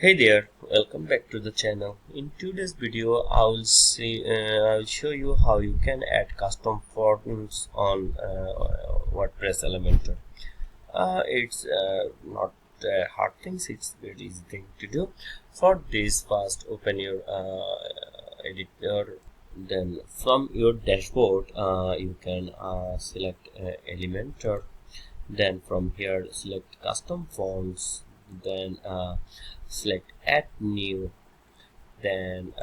Hey there, welcome back to the channel. In today's video, I will show you how you can add custom forms on WordPress Elementor. It's not hard things; it's very easy thing to do. For this, first open your editor. Then from your dashboard, you can select Elementor. Then from here, select custom fonts. Then select add new, then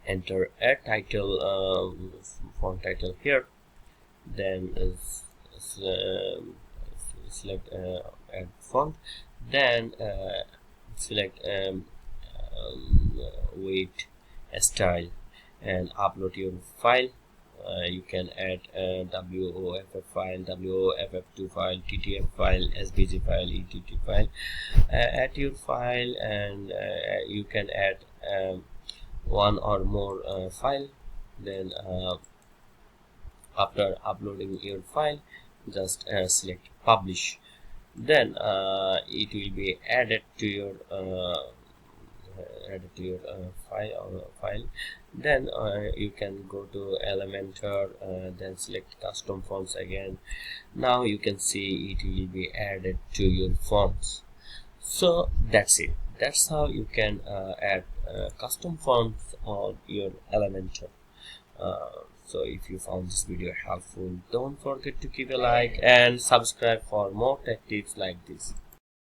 enter a title, font title here, then select add font, then select weight style and upload your file. You can add WOFF file, WOFF2 file, TTF file, SVG file, ETT file. Add your file, and you can add one or more file. Then after uploading your file, just select publish. Then it will be added to your file. Then you can go to Elementor, then select custom fonts again. Now you can see it will be added to your fonts. So that's it. That's how you can add custom fonts on your Elementor. So if you found this video helpful, don't forget to give a like and subscribe for more tech tips like this.